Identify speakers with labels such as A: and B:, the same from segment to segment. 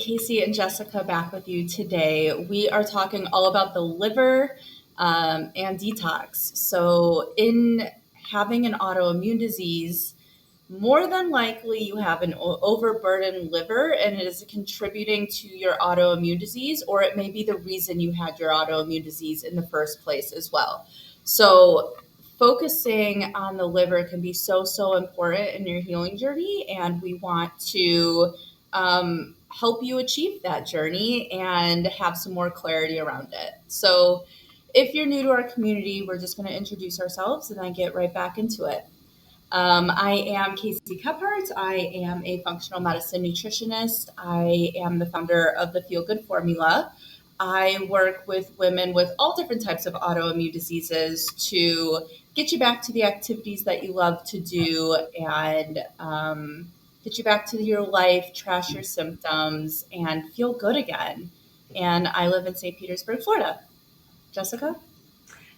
A: Casey and Jessica back with you today. We are talking all about the liver and detox. So, in having an autoimmune disease, more than likely you have an overburdened liver and it is contributing to your autoimmune disease, or it may be the reason you had your autoimmune disease in the first place as well. So, focusing on the liver can be so important in your healing journey, and we want to help you achieve that journey and have some more clarity around it. So, if you're new to our community, we're just going to introduce ourselves and then get right back into it. I am Casey Kephart. I am a functional medicine nutritionist. I am the founder of the Feel Good Formula. I work with women with all different types of autoimmune diseases to get you back to the activities that you love to do and get you back to your life, trash your symptoms, and feel good again. And I live in St. Petersburg, Florida. Jessica?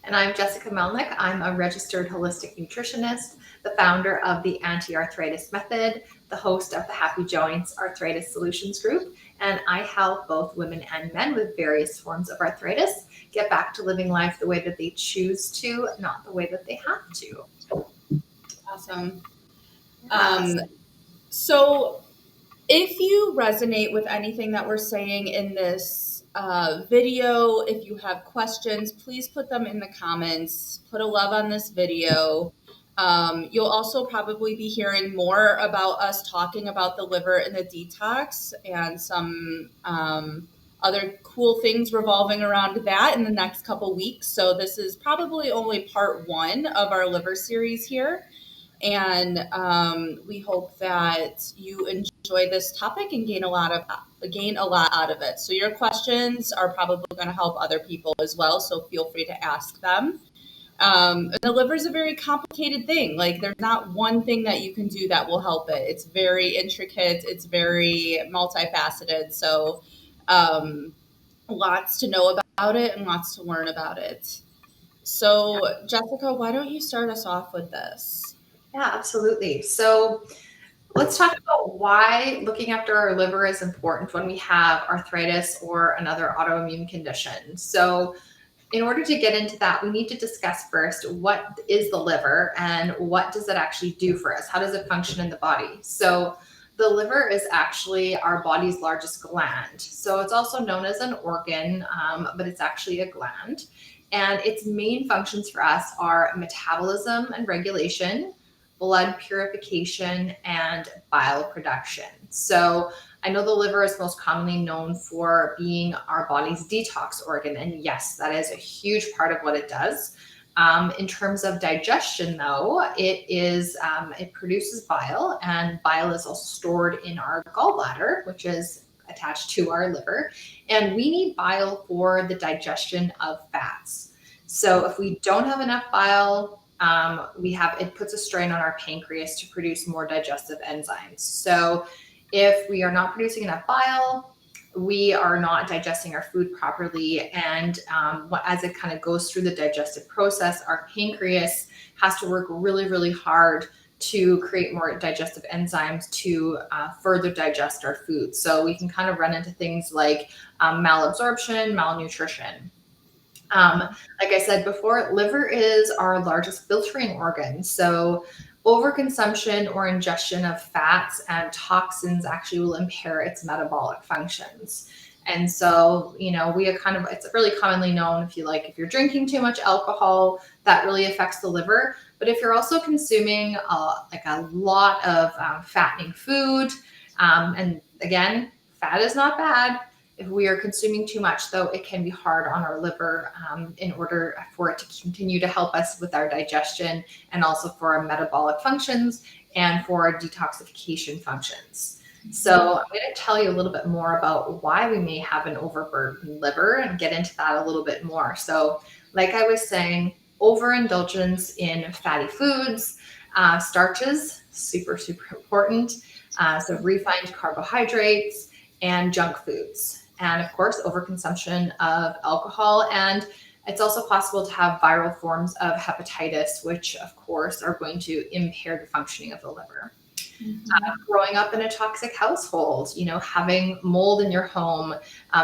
B: And I'm Jessica Melnick. I'm a registered holistic nutritionist, the founder of the Anti-Arthritis Method, the host of the Happy Joints Arthritis Solutions Group, and I help both women and men with various forms of arthritis get back to living life the way that they choose to, not the way that they have to.
A: Awesome. So if you resonate with anything that we're saying in this video, if you have questions, please put them in the comments. Put a love on this video. You'll also probably be hearing more about us talking about the liver and the detox and some other cool things revolving around that in the next couple weeks. So this is probably only part one of our liver series here. And we hope that you enjoy this topic and gain a lot out of it. So your questions are probably going to help other people as well. So feel free to ask them. The liver is a very complicated thing. Like there's not one thing that you can do that will help it. It's very intricate. It's very multifaceted. So lots to know about it and lots to learn about it. So Jessica, why don't you start us off with this?
B: Yeah, absolutely. So let's talk about why looking after our liver is important when we have arthritis or another autoimmune condition. So in order to get into that, we need to discuss first what is the liver and what does it actually do for us? How does it function in the body? So the liver is actually our body's largest gland. So it's also known as an organ, but it's actually a gland. And its main functions for us are metabolism and regulation, blood purification, and bile production. So I know the liver is most commonly known for being our body's detox organ. And yes, that is a huge part of what it does. In terms of digestion, though, it produces bile, and bile is also stored in our gallbladder, which is attached to our liver. And we need bile for the digestion of fats. So if we don't have enough bile, it puts a strain on our pancreas to produce more digestive enzymes. So if we are not producing enough bile, we are not digesting our food properly. And as it kind of goes through the digestive process, our pancreas has to work really hard to create more digestive enzymes to further digest our food. So we can kind of run into things like malabsorption, malnutrition. Like I said before, liver is our largest filtering organ. So overconsumption or ingestion of fats and toxins actually will impair its metabolic functions. And so, it's really commonly known if you're drinking too much alcohol, that really affects the liver. But if you're also consuming a lot of fattening food, and again, fat is not bad. If we are consuming too much, though, it can be hard on our liver in order for it to continue to help us with our digestion and also for our metabolic functions and for our detoxification functions. So I'm going to tell you a little bit more about why we may have an overburdened liver and get into that a little bit more. So like I was saying, overindulgence in fatty foods, starches, super important. So refined carbohydrates and junk foods. And of course, overconsumption of alcohol. And it's also possible to have viral forms of hepatitis, which of course are going to impair the functioning of the liver.
A: Mhm.
B: Growing up in a toxic household, having mold in your home,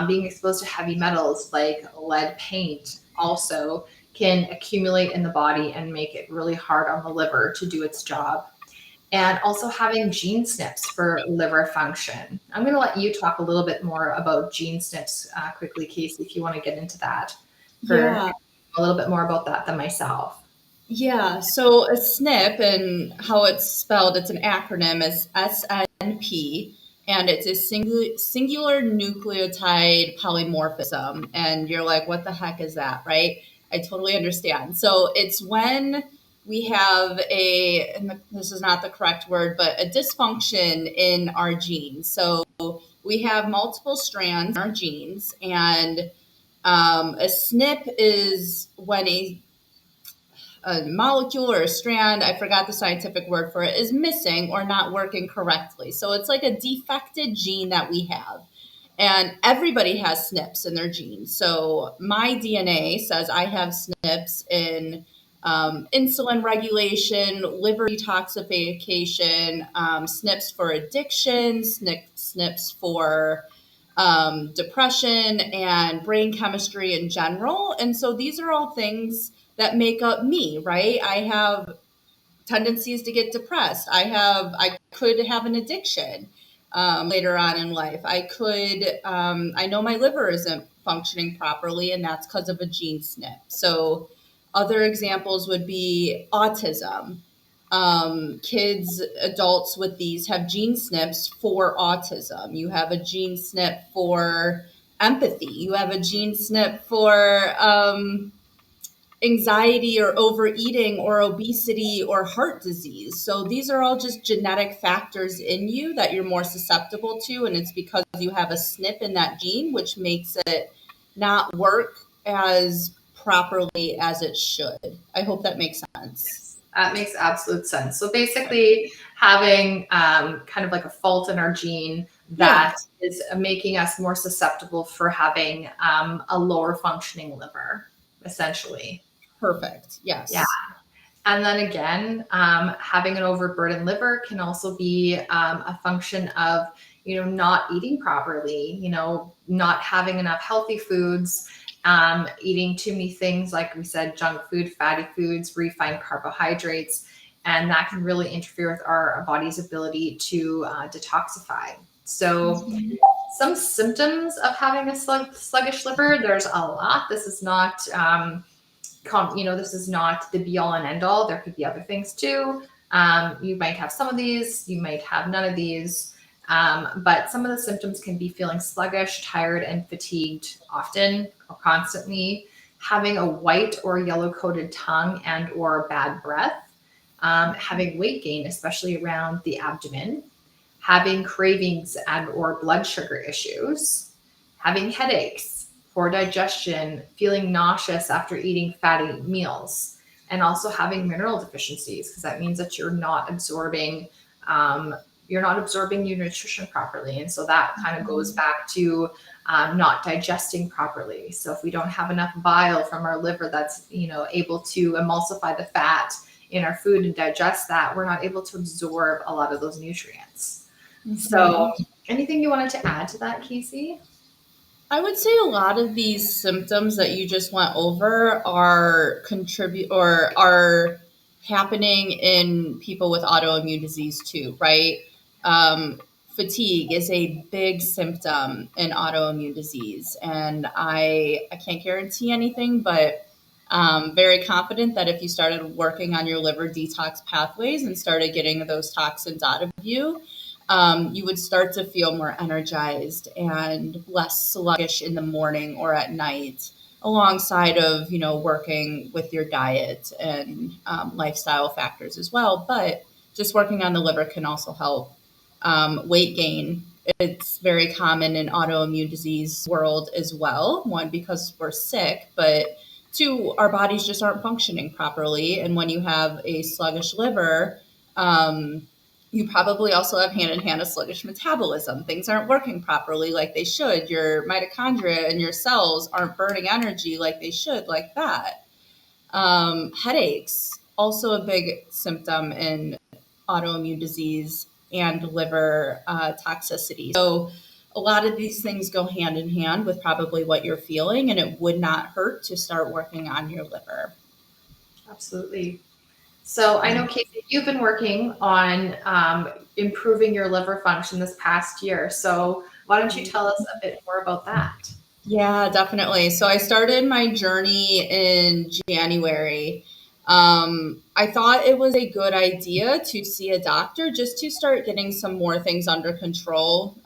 B: being exposed to heavy metals like lead paint also can accumulate in the body and make it really hard on the liver to do its job. And also having gene snips for liver function. I'm going to let you talk a little bit more about gene snips quickly, Casey, if you want to get into that for
A: Yeah.
B: a little bit more about that than myself.
A: Yeah. So a SNP and how it's spelled, it's an acronym, is SNP, and it's a singular nucleotide polymorphism. And you're like, what the heck is that, right? I totally understand. So it's when we have this is not the correct word, but a dysfunction in our genes. So we have multiple strands in our genes, and a SNP is when a molecule or a strand, I forgot the scientific word for it, is missing or not working correctly. So it's like a defected gene that we have. And everybody has SNPs in their genes. So my DNA says I have SNPs in insulin regulation, liver detoxification, SNPs for addiction, SNPs for depression and brain chemistry in general. And so these are all things that make up me, right? I have tendencies to get depressed. I could have an addiction later on in life. I know my liver isn't functioning properly, and that's because of a gene SNP. So other examples would be autism. Kids, adults with these have gene SNPs for autism. You have a gene SNP for empathy. You have a gene SNP for anxiety or overeating or obesity or heart disease. So these are all just genetic factors in you that you're more susceptible to. And it's because you have a SNP in that gene, which makes it not work as properly as it should. I hope that makes sense.
B: Yes, that makes absolute sense. So basically, having kind of like a fault in our gene
A: Yeah,
B: that is making us more susceptible for having a lower functioning liver, essentially.
A: perfect.
B: Yeah.
A: Yes.
B: And then again, having an overburdened liver can also be a function of, not eating properly, not having enough healthy foods, eating too many things, like we said, junk food, fatty foods, refined carbohydrates. And that can really interfere with our body's ability to detoxify. So, some symptoms of having a sluggish liver, there's a lot. This is not this is not the be all and end all. There could be other things too. You might have some of these, you might have none of these. But some of the symptoms can be feeling sluggish, tired, and fatigued often or constantly, having a white or yellow coated tongue and or bad breath, having weight gain, especially around the abdomen, having cravings and or blood sugar issues, having headaches, poor digestion, feeling nauseous after eating fatty meals, and also having mineral deficiencies, because that means that um, you're not absorbing your nutrition properly. And so that kind of goes back to not digesting properly. So if we don't have enough bile from our liver that's able to emulsify the fat in our food and digest that, we're not able to absorb a lot of those nutrients. So,
A: Mhm.
B: anything you wanted to add to that, Casey?
A: I would say a lot of these symptoms that you just went over are happening in people with autoimmune disease too, right? Um, Fatigue is a big symptom in autoimmune disease, and I can't guarantee anything, but very confident that if you started working on your liver detox pathways and started getting those toxins out of you, you would start to feel more energized and less sluggish in the morning or at night, alongside of working with your diet and lifestyle factors as well. But just working on the liver can also help. Weight gain, it's very common in autoimmune disease world as well. One, because we're sick, but two, our bodies just aren't functioning properly. And when you have a sluggish liver, um, you probably also have hand in hand a sluggish metabolism. Things aren't working properly like they should. Your mitochondria and your cells aren't burning energy like they should, like that. Headaches, also a big symptom in autoimmune disease. and liver toxicity. So a lot of these things go hand in hand with probably what you're feeling, and it would not hurt to start working on your liver.
B: Absolutely. So I know, Casey, you've been working on improving your liver function this past year. So why don't you tell us a bit more about that?
A: Yeah, definitely. So I started my journey in January. I thought it was a good idea to see a doctor just to start getting some more things under control.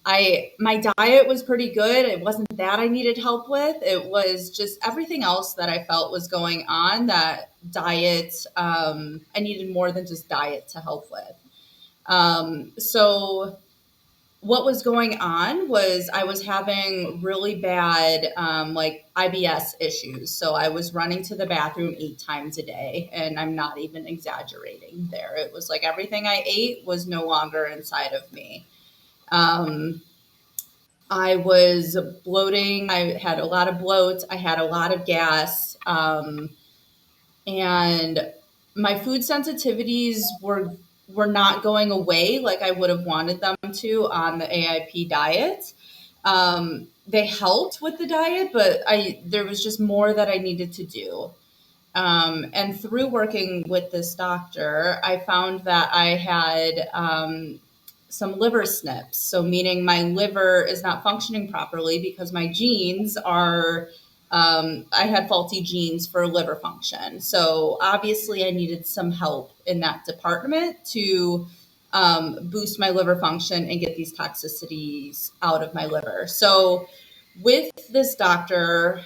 A: My diet was pretty good. It wasn't that I needed help with. It was just everything else that I felt was going on. That diet, I needed more than just diet to help with. So what was going on was I was having really bad like IBS issues. So I was running to the bathroom 8 times a day, and I'm not even exaggerating there. It was like everything I ate was no longer inside of me. Um, I was bloating. I had a lot of bloat. I had a lot of gas. And my food sensitivities were not going away like I would have wanted them to on the AIP diet. They helped with the diet, but I there was just more that I needed to do. And through working with this doctor, I found that I had some liver snips. So, meaning my liver is not functioning properly because my genes are, I had faulty genes for liver function. So, obviously, I needed some help in that department to boost my liver function and get these toxicities out of my liver. So, with this doctor,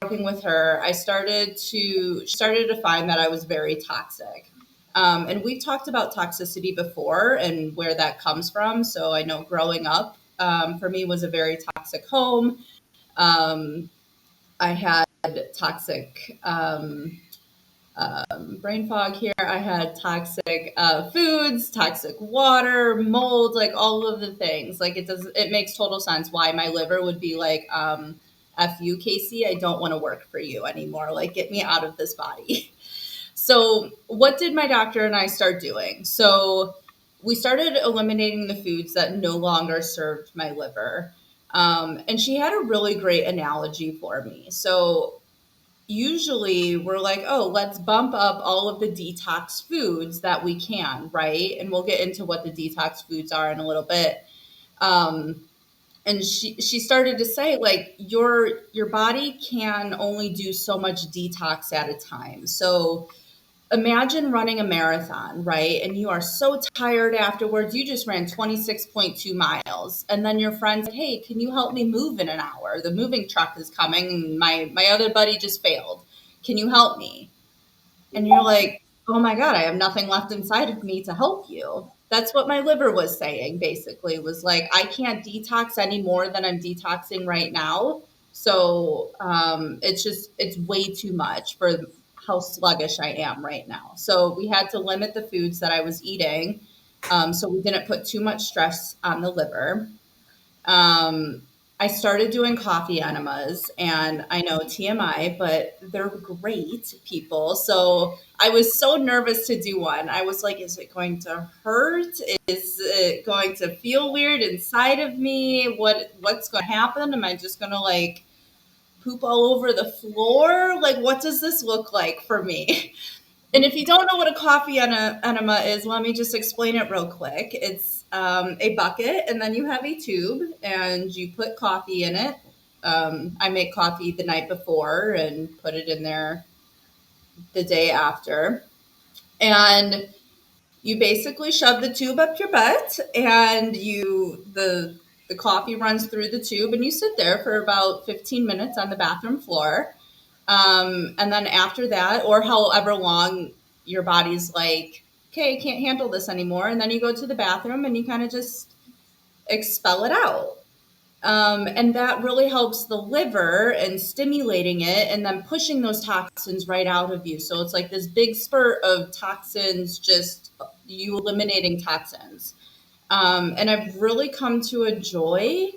A: working with her, she started to find that I was very toxic. And we've talked about toxicity before and where that comes from. So I know growing up for me was a very toxic home. Um, I had toxic brain fog here. I had toxic foods, toxic water, mold, like all of the things. Like it makes total sense why my liver would be like, F you, Casey, I don't want to work for you anymore. Like, get me out of this body. So, what did my doctor and I start doing? So, we started eliminating the foods that no longer served my liver. And she had a really great analogy for me. So, usually we're like, oh, let's bump up all of the detox foods that we can, right? And we'll get into what the detox foods are in a little bit. Um, and she started to say, like, your body can only do so much detox at a time. So imagine running a marathon, right? And you are so tired afterwards. You just ran 26.2 miles. And then your friend said, hey, can you help me move in an hour? The moving truck is coming. My other buddy just failed. Can you help me? And you're like, oh my God, I have nothing left inside of me to help you. That's what my liver was saying, basically, was like, I can't detox any more than I'm detoxing right now. So it's way too much for how sluggish I am right now. So we had to limit the foods that I was eating. So we didn't put too much stress on the liver. Um, I started doing coffee enemas, and I know TMI, but they're great, people. So I was so nervous to do one. I was like, is it going to hurt? Is it going to feel weird inside of me? What's going to happen? Am I just going to like poop all over the floor? Like, what does this look like for me? And if you don't know what a coffee enema is, let me just explain it real quick. It's a bucket, and then you have a tube, and you put coffee in it. I make coffee the night before and put it in there the day after. And you basically shove the tube up your butt, and the coffee runs through the tube, and you sit there for about 15 minutes on the bathroom floor. And then after that, or however long your body's like, okay, I can't handle this anymore. And then you go to the bathroom and you kind of just expel it out. And that really helps the liver and stimulating it and then pushing those toxins right out of you. So it's like this big spurt of toxins, just you eliminating toxins. And I've really come to enjoy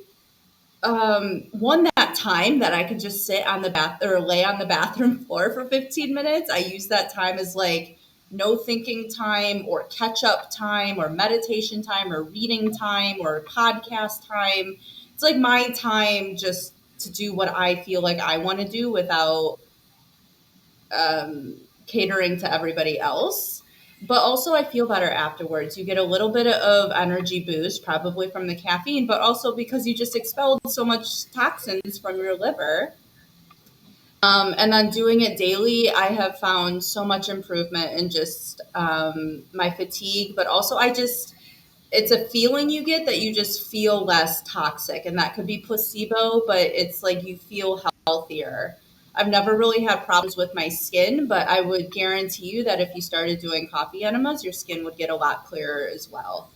A: one, that time that I could just sit on the bath or lay on the bathroom floor for 15 minutes. I use that time as like no thinking time or catch up time or meditation time or reading time or podcast time. It's like my time just to do what I feel like I want to do without catering to everybody else. But also, I feel better afterwards. You get a little bit of energy boost, probably from the caffeine, but also because you just expelled so much toxins from your liver. And then doing it daily, I have found so much improvement in just my fatigue, but also it's a feeling you get that you just feel less toxic. And that could be placebo, but it's like you feel healthier. I've never really had problems with my skin, but I would guarantee you that if you started doing coffee enemas, your skin would get a lot clearer as well.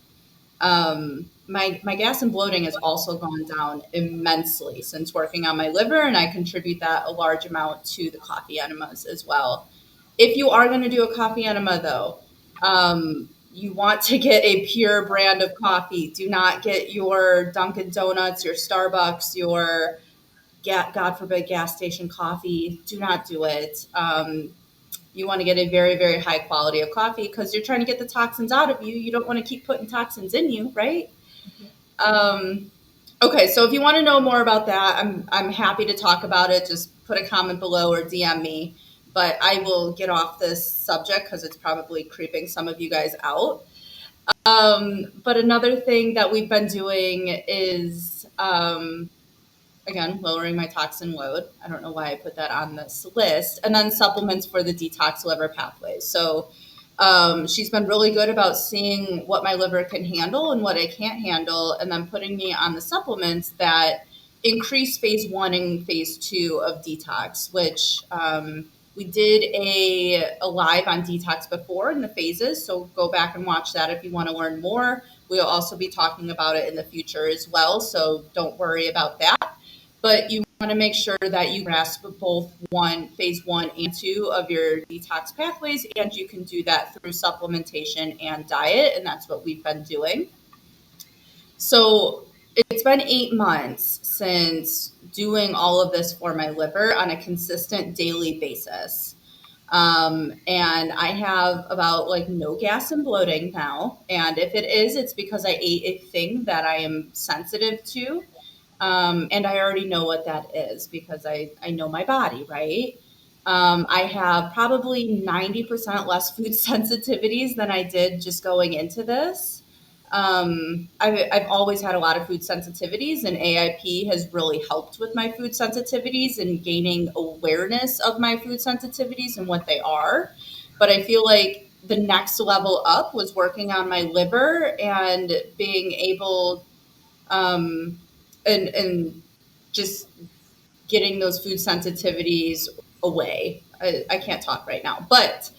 A: My gas and bloating has also gone down immensely since working on my liver, and I contribute that a large amount to the coffee enemas as well. If you are going to do a coffee enema, though, you want to get a pure brand of coffee. Do not get your Dunkin' Donuts, your Starbucks, your God forbid gas station coffee. Do not do it. You want to get a very, very high quality of coffee because you're trying to get the toxins out of you. You don't want to keep putting toxins in you, right? Um, okay, so if you want to know more about that, I'm happy to talk about it. Just put a comment below or DM me. But I will get off this subject because it's probably creeping some of you guys out. But another thing that we've been doing is again, lowering my toxin load. I don't know why I put that on this list. And then supplements for the detox liver pathways. So she's been really good about seeing what my liver can handle and what I can't handle, and then putting me on the supplements that increase phase one and phase two of detox, which we did a live on detox before in the phases. So go back and watch that if you want to learn more. We'll also be talking about it in the future as well. So don't worry about that, but you want to make sure that you grasp both phase one and two of your detox pathways, and you can do that through supplementation and diet, and that's what we've been doing. So it's been 8 months since doing all of this for my liver on a consistent daily basis. And I have about like no gas and bloating now. And if it is, it's because I ate a thing that I am sensitive to. And I already know what that is because I know my body, right? I have probably 90% less food sensitivities than I did just going into this. I've always had a lot of food sensitivities, and AIP has really helped with my food sensitivities and gaining awareness of my food sensitivities and what they are. But I feel like the next level up was working on my liver and being able um, and just getting those food sensitivities away. I can't talk right now, but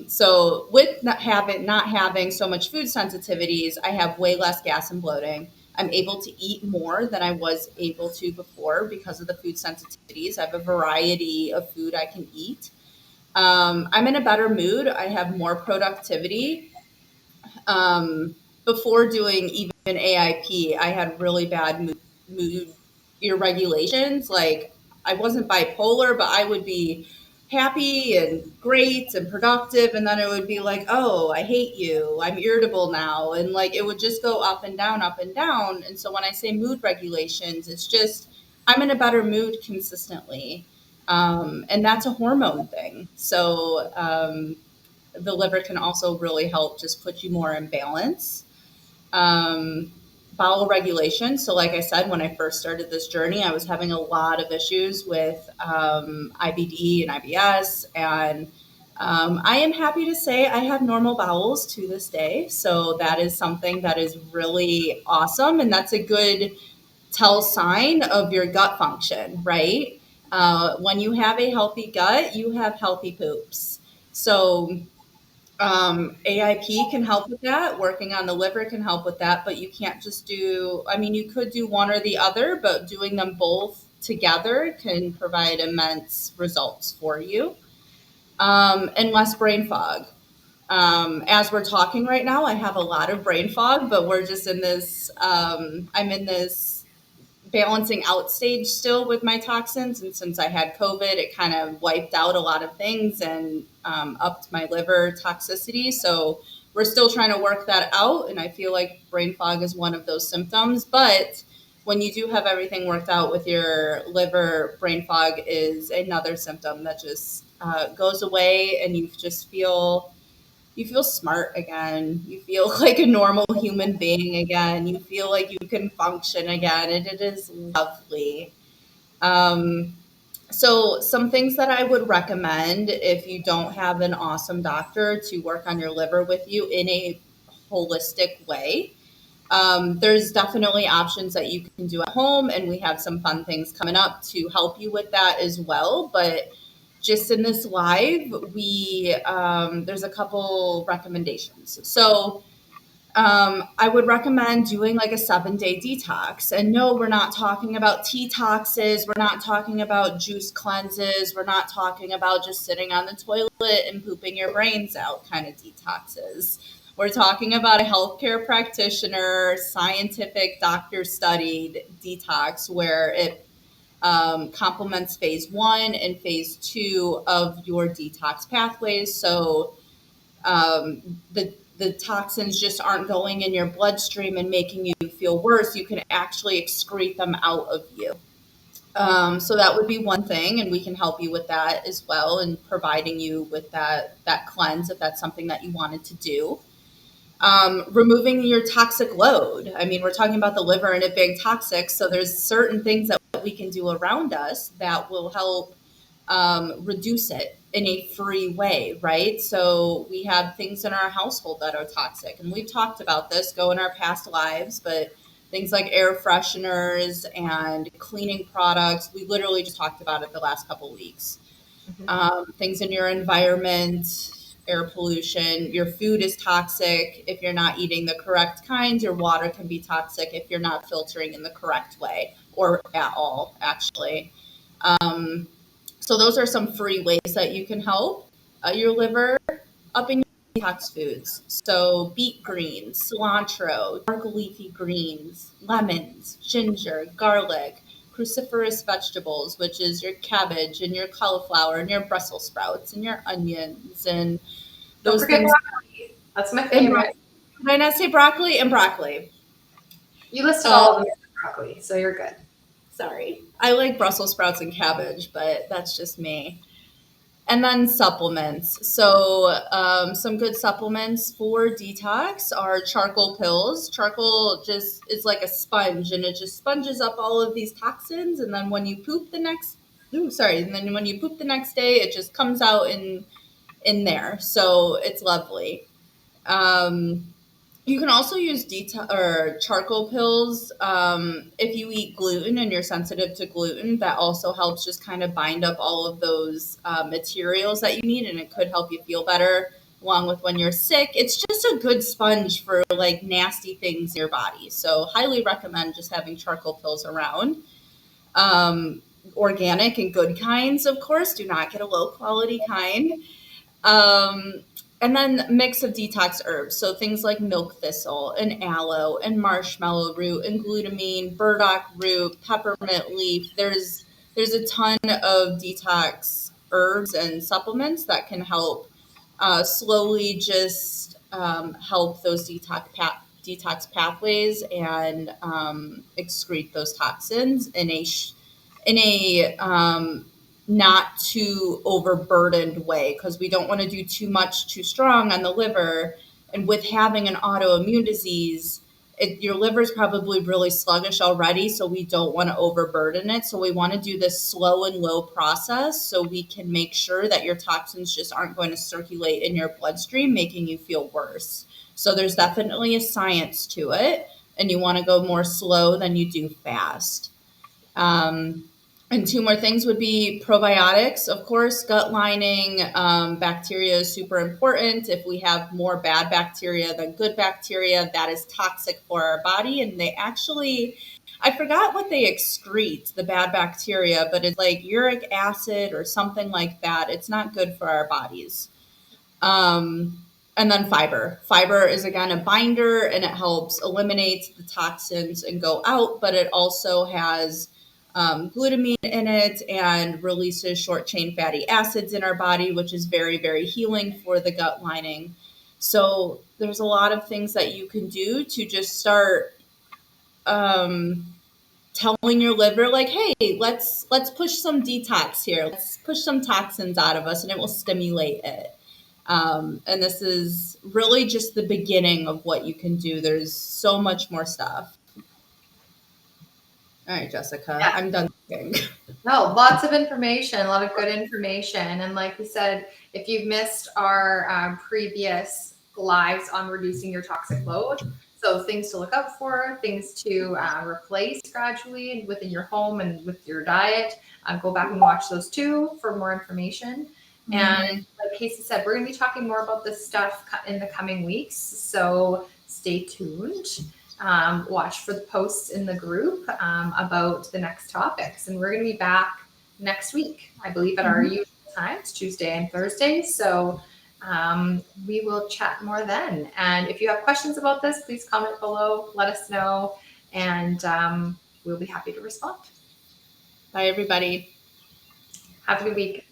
A: so with not having so much food sensitivities, I have way less gas and bloating. I'm able to eat more than I was able to before because of the food sensitivities. I have a variety of food I can eat. I'm in a better mood. I have more productivity. um, Before doing even AIP, I had really bad mood irregulations. Like I wasn't bipolar, but I would be happy and great and productive, and then it would be like, oh, I hate you, I'm irritable now, and like it would just go up and down, up and down. And so when I say mood regulations, it's just I'm in a better mood consistently, and that's a hormone thing. So the liver can also really help just put you more in balance. Um, Bowel regulation. So, like I said, when I first started this journey, I was having a lot of issues with IBD and IBS. And I am happy to say I have normal bowels to this day. So, that is something that is really awesome. And that's a good tell sign of your gut function, right? When you have a healthy gut, you have healthy poops. So, AIP can help with that. Working on the liver can help with that, but you can't just do, I mean, you could do one or the other, but doing them both together can provide immense results for you. And less brain fog. As we're talking right now, I have a lot of brain fog, but we're just in this, I'm in this balancing out stage still with my toxins. And since I had COVID, it kind of wiped out a lot of things and upped my liver toxicity. So we're still trying to work that out. And I feel like brain fog is one of those symptoms. But when you do have everything worked out with your liver, brain fog is another symptom that just goes away, and you feel smart again. You feel like a normal human being again. You feel like you can function again, and it is lovely. Um, so, some things that I would recommend if you don't have an awesome doctor to work on your liver with you in a holistic way. There's definitely options that you can do at home, and we have some fun things coming up to help you with that as well. But just in this live, we there's a couple recommendations. So I would recommend doing like a 7-day detox. And no, we're not talking about detoxes. We're not talking about juice cleanses. We're not talking about just sitting on the toilet and pooping your brains out kind of detoxes. We're talking about a healthcare practitioner, scientific, doctor studied detox where it complements phase one and phase two of your detox pathways. So the toxins just aren't going in your bloodstream and making you feel worse. You can actually excrete them out of you. So that would be one thing, and we can help you with that as well, and providing you with that cleanse if that's something that you wanted to do. Removing your toxic load. I mean, we're talking about the liver and it being toxic, so there's certain things that we can do around us that will help reduce it in a free way, right? So we have things in our household that are toxic, and we've talked about this go in our past lives, but things like air fresheners and cleaning products, we literally just talked about it the last couple weeks.
B: Mhm.
A: Things in your environment, air pollution, your food is toxic if you're not eating the correct kinds, your water can be toxic if you're not filtering in the correct way or at all, actually. Um, so those are some free ways that you can help your liver up in your detox foods. So beet greens, cilantro, dark leafy greens, lemons, ginger, garlic, cruciferous vegetables, which is your cabbage and your cauliflower and your Brussels sprouts and your onions and
B: Don't
A: those
B: forget
A: things.
B: broccoli. That's my
A: And
B: favorite.
A: did I not say broccoli? And broccoli.
B: You listed
A: Uh,
B: all of them as broccoli, so you're good.
A: Sorry. I like Brussels sprouts and cabbage, but that's just me. And then supplements. So, some good supplements for detox are charcoal pills. Charcoal just is like a sponge, and it just sponges up all of these toxins. And then when you poop the next, ooh, sorry, and then when you poop the next day, it just comes out in there. So it's lovely. Um, you can also use or charcoal pills if you eat gluten and you're sensitive to gluten. That also helps just kind of bind up all of those materials that you need, and it could help you feel better. Along with when you're sick, it's just a good sponge for like nasty things in your body. So, highly recommend just having charcoal pills around. Um, Organic and good kinds, of course. Do not get a low quality kind. Um, and then mix of detox herbs. So things like milk thistle and aloe and marshmallow root and glutamine, burdock root, peppermint leaf. There's a ton of detox herbs and supplements that can help slowly just help those detox pathways and excrete those toxins in a not too overburdened way, because we don't want to do too much too strong on the liver. And with having an autoimmune disease, your liver is probably really sluggish already, so we don't want to overburden it. So we want to do this slow and low process so we can make sure that your toxins just aren't going to circulate in your bloodstream, making you feel worse. So there's definitely a science to it, and you want to go more slow than you do fast. Um, and two more things would be probiotics. Of course, gut lining, bacteria is super important. If we have more bad bacteria than good bacteria, that is toxic for our body. And they actually, I forgot what they excrete, the bad bacteria, but it's like uric acid or something like that. It's not good for our bodies. Um, And then fiber. Fiber is again a binder and it helps eliminate the toxins and go out, but it also has glutamine in it and releases short chain fatty acids in our body, which is very, very healing for the gut lining. So there's a lot of things that you can do to just start telling your liver, like, hey, let's push some detox here. Let's push some toxins out of us, and it will stimulate it. And this is really just the beginning of what you can do. There's so much more stuff. All right, Jessica,
B: Yeah.
A: I'm done talking.
B: No, lots of information, a lot of good information. And like we said, if you've missed our previous lives on reducing your toxic load, so things to look out for, things to replace gradually within your home and with your diet, go back and watch those too for more information. And like Casey said, we're going to be talking more about this stuff in the coming weeks. So stay tuned. Watch for the posts in the group about the next topics. And we're going to be back next week, I believe, at our usual times, Tuesday and Thursday. So we will chat more then. And if you have questions about this, please comment below, let us know, and we'll be happy to respond.
A: Bye, everybody.
B: Have a good week.